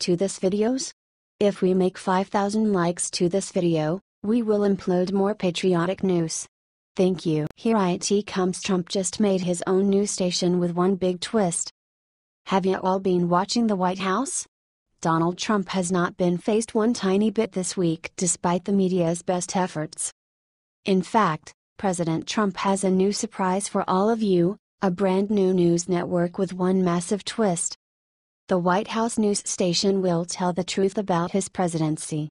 to this videos? If we make 5,000 likes to this video, we will upload more patriotic news. Thank you. Here it comes. Trump just made his own news station with one big twist. Have you all been watching the White House? Donald Trump has not been phased one tiny bit this week despite the media's best efforts. In fact, President Trump has a new surprise for all of you, a brand new news network with one massive twist. The White House news station will tell the truth about his presidency.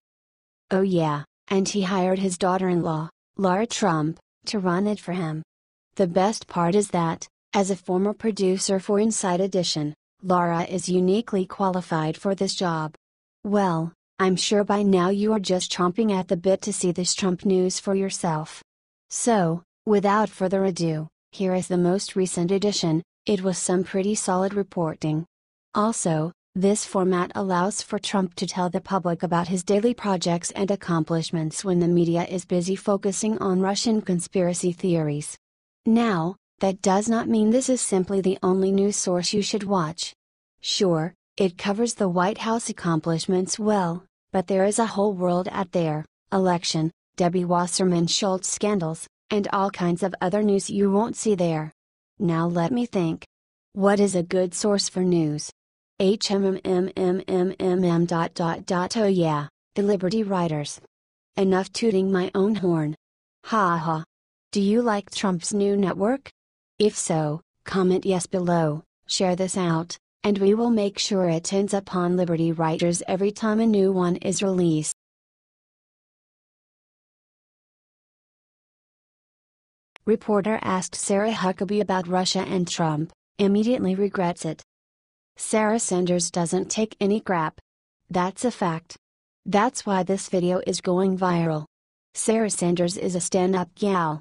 Oh yeah, and he hired his daughter-in-law, Lara Trump, to run it for him. The best part is that, as a former producer for Inside Edition, Lara is uniquely qualified for this job. Well, I'm sure by now you are just chomping at the bit to see this Trump news for yourself. So, without further ado, here is the most recent edition. It was some pretty solid reporting. Also, this format allows for Trump to tell the public about his daily projects and accomplishments when the media is busy focusing on Russian conspiracy theories. Now, that does not mean this is simply the only news source you should watch. Sure, it covers the White House accomplishments well, but there is a whole world out there: election, Debbie Wasserman Schultz scandals, and all kinds of other news you won't see there. Now let me think. What is a good source for news? Oh yeah, the Liberty Writers. Enough tooting my own horn. Ha ha. Do you like Trump's new network? If so, comment yes below, share this out, and we will make sure it ends up on Liberty Writers every time a new one is released. Reporter asked Sarah Huckabee about Russia and Trump, immediately regrets it. Sarah Sanders doesn't take any crap. That's a fact. That's why this video is going viral. Sarah Sanders is a stand-up gal.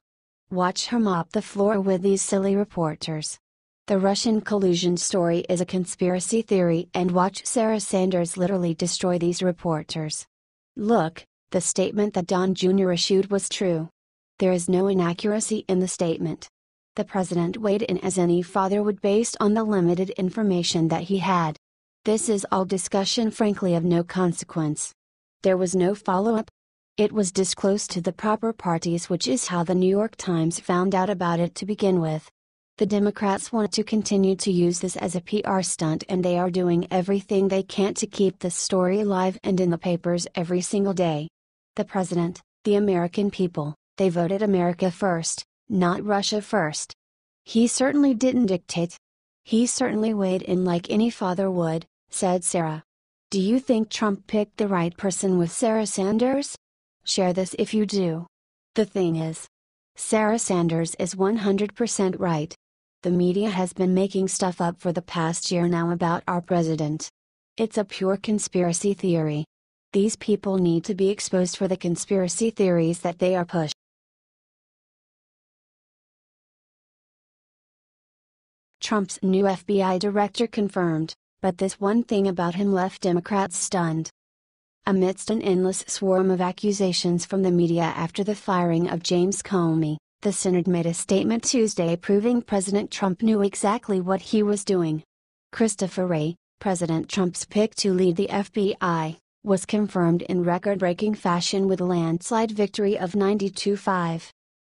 Watch her mop the floor with these silly reporters. The Russian collusion story is a conspiracy theory, and watch Sarah Sanders literally destroy these reporters. Look, the statement that Don Jr. issued was true. There is no inaccuracy in the statement. The president weighed in as any father would based on the limited information that he had. This is all discussion frankly of no consequence. There was no follow-up. It was disclosed to the proper parties, which is how the New York Times found out about it to begin with. The Democrats want to continue to use this as a PR stunt, and they are doing everything they can to keep this story alive and in the papers every single day. The president, the American people, they voted America first, not Russia first. He certainly didn't dictate. He certainly weighed in like any father would, said Sarah. Do you think Trump picked the right person with Sarah Sanders? Share this if you do. The thing is, Sarah Sanders is 100% right. The media has been making stuff up for the past year now about our president. It's a pure conspiracy theory. These people need to be exposed for the conspiracy theories that they are pushing. Trump's new FBI director confirmed, but this one thing about him left Democrats stunned. Amidst an endless swarm of accusations from the media after the firing of James Comey, the Senate made a statement Tuesday proving President Trump knew exactly what he was doing. Christopher Wray, President Trump's pick to lead the FBI, was confirmed in record-breaking fashion with a landslide victory of 92-5.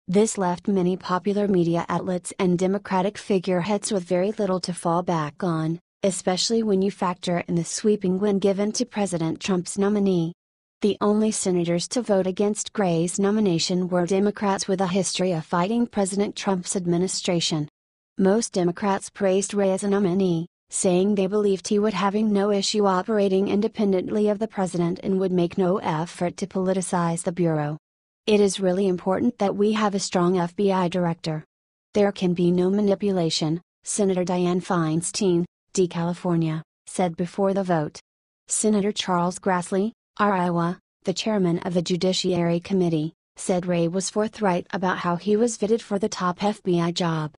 This left many popular media outlets and Democratic figureheads with very little to fall back on, especially when you factor in the sweeping win given to President Trump's nominee. The only senators to vote against Wray's nomination were Democrats with a history of fighting President Trump's administration. Most Democrats praised Wray as a nominee, saying they believed he would have no issue operating independently of the president and would make no effort to politicize the bureau. It is really important that we have a strong FBI director. There can be no manipulation, Senator Dianne Feinstein, D. California, said before the vote. Senator Charles Grassley, R. Iowa, the chairman of the Judiciary Committee, said Wray was forthright about how he was fitted for the top FBI job.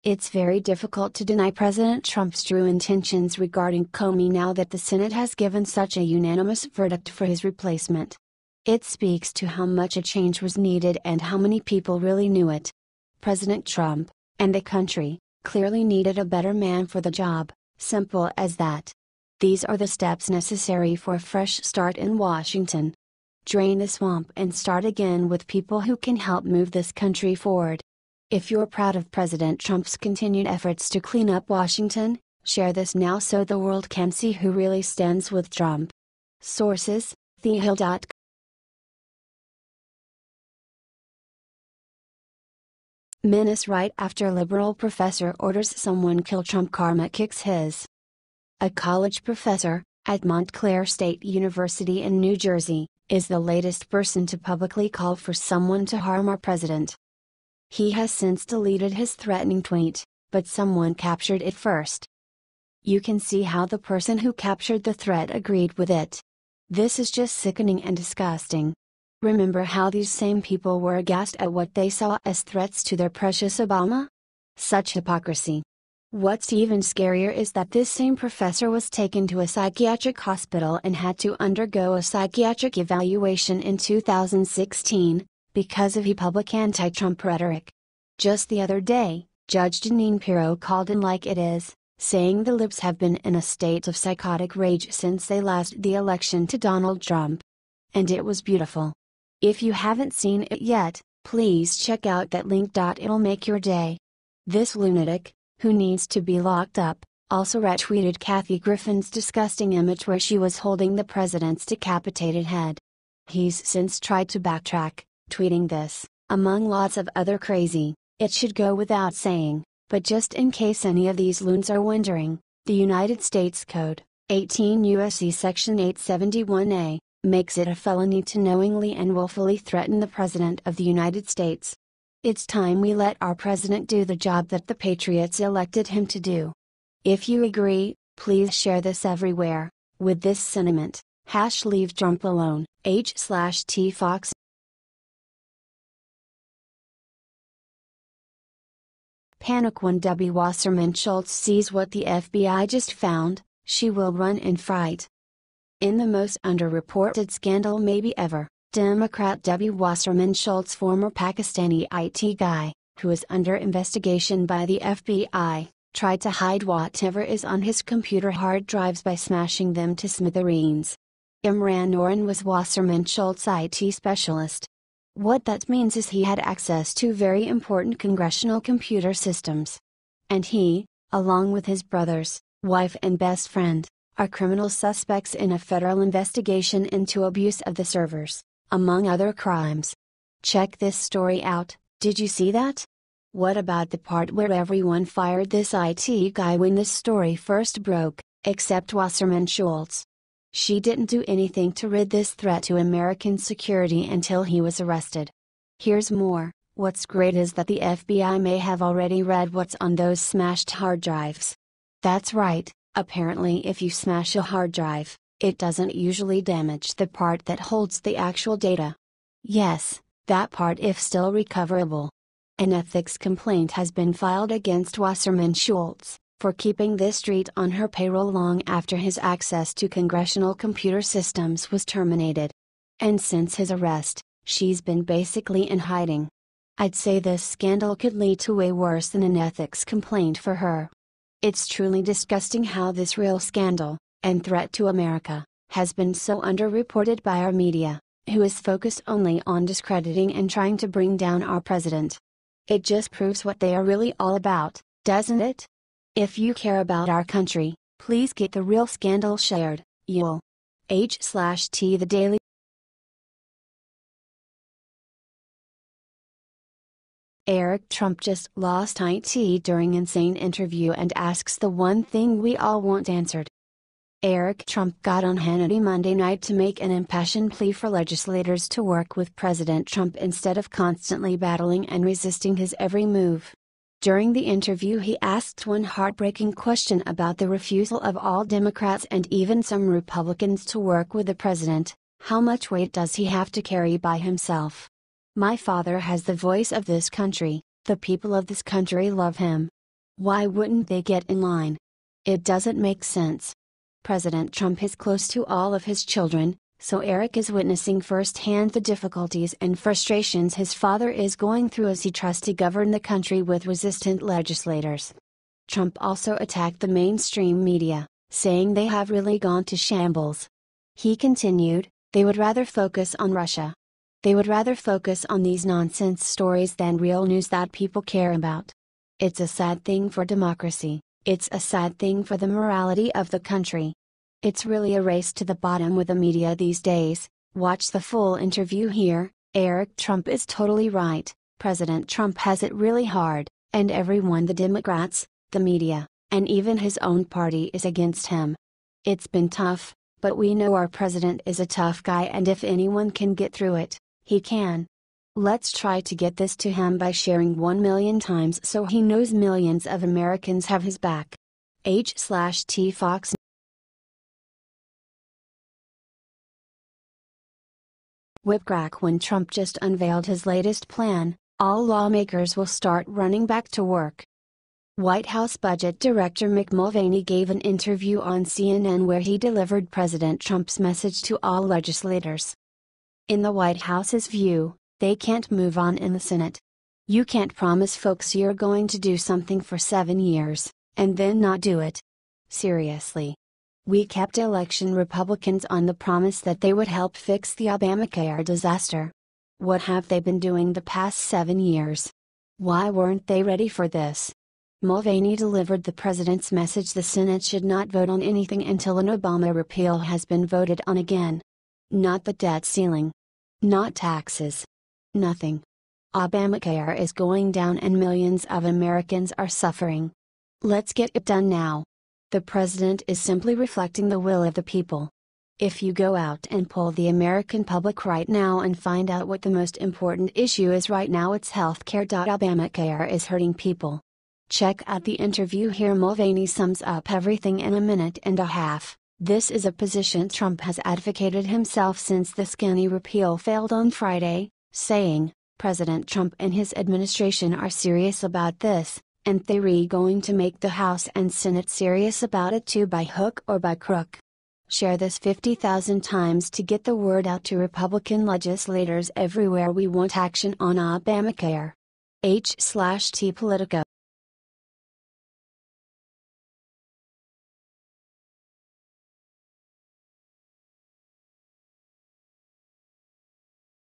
It's very difficult to deny President Trump's true intentions regarding Comey now that the Senate has given such a unanimous verdict for his replacement. It speaks to how much a change was needed and how many people really knew it. President Trump, and the country, clearly needed a better man for the job, simple as that. These are the steps necessary for a fresh start in Washington. Drain the swamp and start again with people who can help move this country forward. If you're proud of President Trump's continued efforts to clean up Washington, share this now so the world can see who really stands with Trump. Sources: thehill.com. Menace right after liberal professor orders someone kill Trump, karma kicks his. A college professor, at Montclair State University in New Jersey, is the latest person to publicly call for someone to harm our president. He has since deleted his threatening tweet, but someone captured it first. You can see how the person who captured the threat agreed with it. This is just sickening and disgusting. Remember how these same people were aghast at what they saw as threats to their precious Obama? Such hypocrisy. What's even scarier is that this same professor was taken to a psychiatric hospital and had to undergo a psychiatric evaluation in 2016, because of public anti-Trump rhetoric. Just the other day, Judge Jeanine Pirro called in like it is, saying the libs have been in a state of psychotic rage since they lost the election to Donald Trump. And it was beautiful. If you haven't seen it yet, please check out that link. It'll make your day. This lunatic, who needs to be locked up, also retweeted Kathy Griffin's disgusting image where she was holding the president's decapitated head. He's since tried to backtrack, tweeting this, among lots of other crazy, it should go without saying, but just in case any of these loons are wondering, the United States Code, 18 U.S.C. Section 871A, makes it a felony to knowingly and willfully threaten the President of the United States. It's time we let our President do the job that the Patriots elected him to do. If you agree, please share this everywhere. With this sentiment, #leave Trump alone, /TFox. Panic when Debbie Wasserman Schultz sees what the FBI just found, she will run in fright. In the most underreported scandal maybe ever, Democrat Debbie Wasserman Schultz, former Pakistani IT guy, who is under investigation by the FBI, tried to hide whatever is on his computer hard drives by smashing them to smithereens. Imran Noran was Wasserman Schultz's IT specialist. What that means is he had access to very important congressional computer systems. And he, along with his brothers, wife and best friend, are criminal suspects in a federal investigation into abuse of the servers, among other crimes. Check this story out. Did you see that? What about the part where everyone fired this IT guy when this story first broke, except Wasserman Schultz? She didn't do anything to rid this threat to American security until he was arrested. Here's more. What's great is that the FBI may have already read what's on those smashed hard drives. That's right, apparently if you smash a hard drive, it doesn't usually damage the part that holds the actual data. Yes, that part if still recoverable. An ethics complaint has been filed against Wasserman Schultz for keeping this street on her payroll long after his access to congressional computer systems was terminated. And since his arrest, she's been basically in hiding. I'd say this scandal could lead to way worse than an ethics complaint for her. It's truly disgusting how this real scandal, and threat to America, has been so underreported by our media, who is focused only on discrediting and trying to bring down our president. It just proves what they are really all about, doesn't it? If you care about our country, please get the real scandal shared. You'll /T The Daily. Eric Trump just lost IT during insane interview and asks the one thing we all want answered. Eric Trump got on Hannity Monday night to make an impassioned plea for legislators to work with President Trump instead of constantly battling and resisting his every move. During the interview he asked one heartbreaking question about the refusal of all Democrats and even some Republicans to work with the president: how much weight does he have to carry by himself? My father has the voice of this country, the people of this country love him. Why wouldn't they get in line? It doesn't make sense. President Trump is close to all of his children, so Eric is witnessing firsthand the difficulties and frustrations his father is going through as he tries to govern the country with resistant legislators. Trump also attacked the mainstream media, saying they have really gone to shambles. He continued, they would rather focus on Russia. They would rather focus on these nonsense stories than real news that people care about. It's a sad thing for democracy, it's a sad thing for the morality of the country. It's really a race to the bottom with the media these days. Watch the full interview here. Eric Trump is totally right. President Trump has it really hard, and everyone, the Democrats, the media, and even his own party is against him. It's been tough, but we know our president is a tough guy, and if anyone can get through it, he can. Let's try to get this to him by sharing 1 million times so he knows millions of Americans have his back. H/T Fox. Whipcrack. When Trump just unveiled his latest plan, all lawmakers will start running back to work. White House Budget Director Mick Mulvaney gave an interview on CNN where he delivered President Trump's message to all legislators. In the White House's view, they can't move on in the Senate. You can't promise folks you're going to do something for 7 years, and then not do it. Seriously. We kept election Republicans on the promise that they would help fix the Obamacare disaster. What have they been doing the past 7 years? Why weren't they ready for this? Mulvaney delivered the president's message: the Senate should not vote on anything until an Obama repeal has been voted on again. Not the debt ceiling. Not taxes. Nothing. Obamacare is going down and millions of Americans are suffering. Let's get it done now. The president is simply reflecting the will of the people. If you go out and poll the American public right now and find out what the most important issue is right now, it's healthcare. Obamacare is hurting people. Check out the interview here. Mulvaney sums up everything in a minute and a half. This is a position Trump has advocated himself since the skinny repeal failed on Friday, saying, President Trump and his administration are serious about this, and they're going to make the House and Senate serious about it too, by hook or by crook. Share this 50,000 times to get the word out to Republican legislators everywhere. We want action on Obamacare. H/T Politico.